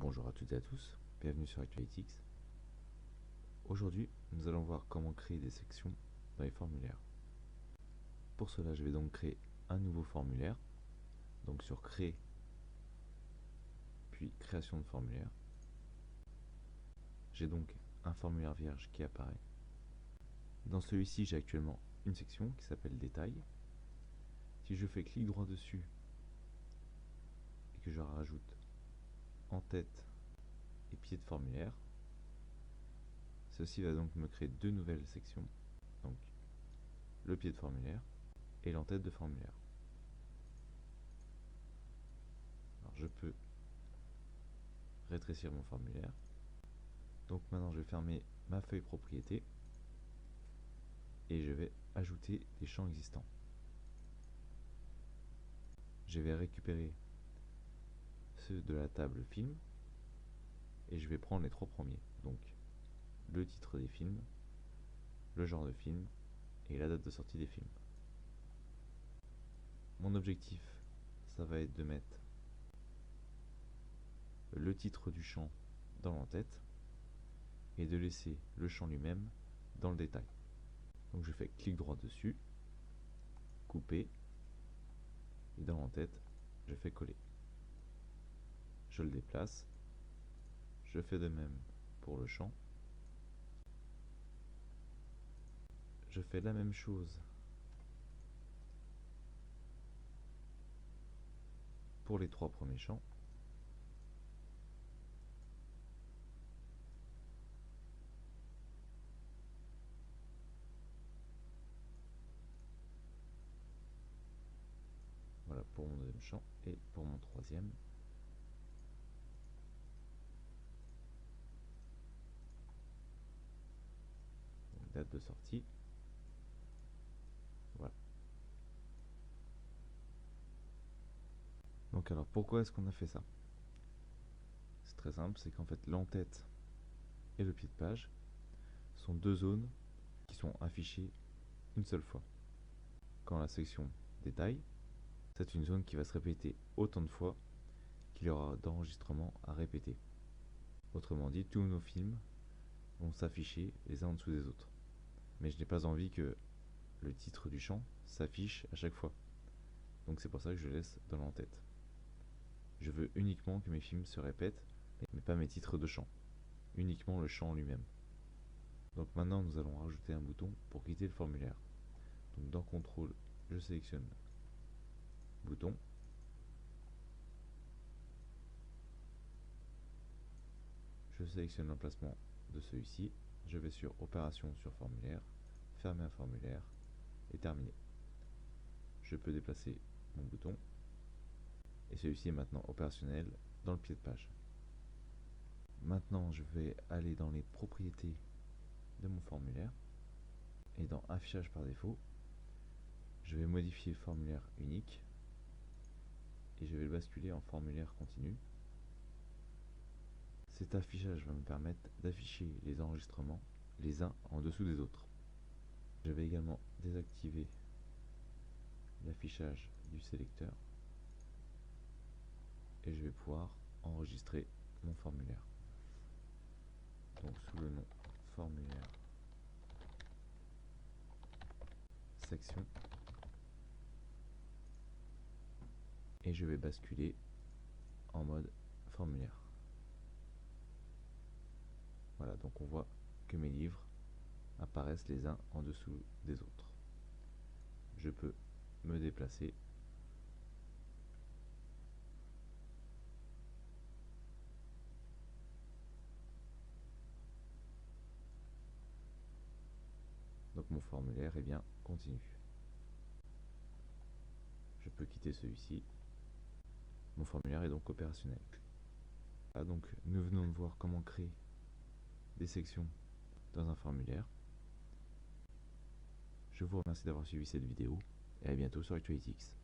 Bonjour à toutes et à tous, bienvenue sur Actualytics. Aujourd'hui, nous allons voir comment créer des sections dans les formulaires. Pour cela, je vais donc créer un nouveau formulaire, donc sur Créer, puis Création de formulaire. J'ai donc un formulaire vierge qui apparaît. Dans celui-ci, j'ai actuellement une section qui s'appelle Détails. Si je fais clic droit dessus et que je rajoute en tête et pied de formulaire, ceci va donc me créer deux nouvelles sections, donc le pied de formulaire et l'entête de formulaire. Alors je peux rétrécir mon formulaire. Donc maintenant je vais fermer ma feuille propriété et je vais ajouter des champs existants. Je vais récupérer ceux de la table film et je vais prendre les trois premiers. Donc le titre des films, le genre de film et la date de sortie des films. Mon objectif, ça va être de mettre le titre du champ dans l'entête et de laisser le champ lui-même dans le détail. Donc je fais clic droit dessus, couper, et dans l'entête, je fais coller. Je le déplace, je fais de même pour le champ. Je fais la même chose pour les trois premiers champs. Voilà pour mon deuxième champ et pour mon troisième. Donc, date de sortie. Voilà. Donc alors pourquoi est-ce qu'on a fait ça? C'est très simple, c'est qu'en fait l'entête et le pied de page sont deux zones qui sont affichées une seule fois. Quand la section détail, c'est une zone qui va se répéter autant de fois qu'il y aura d'enregistrements à répéter. Autrement dit, tous nos films vont s'afficher les uns en dessous des autres. Mais je n'ai pas envie que le titre du champ s'affiche à chaque fois. Donc c'est pour ça que je laisse dans l'entête. Je veux uniquement que mes films se répètent, mais pas mes titres de champ. Uniquement le champ lui-même. Donc maintenant nous allons rajouter un bouton pour quitter le formulaire. Donc dans contrôle, je sélectionne bouton. Je sélectionne l'emplacement de celui-ci. Je vais sur opération sur formulaire, fermer un formulaire et terminer. Je peux déplacer mon bouton et celui-ci est maintenant opérationnel dans le pied de page. Maintenant je vais aller dans les propriétés de mon formulaire et dans affichage par défaut, je vais modifier formulaire unique et je vais le basculer en formulaire continu. Cet affichage va me permettre d'afficher les enregistrements les uns en dessous des autres. Je vais également désactiver l'affichage du sélecteur et je vais pouvoir enregistrer mon formulaire. Donc sous le nom formulaire section et je vais basculer en mode formulaire. Voilà, donc on voit que mes livres apparaissent les uns en dessous des autres. Je peux me déplacer donc mon formulaire est bien continu. Je peux quitter celui-ci. Mon formulaire est donc opérationnel. Ah, donc nous venons de voir comment créer des sections dans un formulaire. Je vous remercie d'avoir suivi cette vidéo et à bientôt sur Actualytics.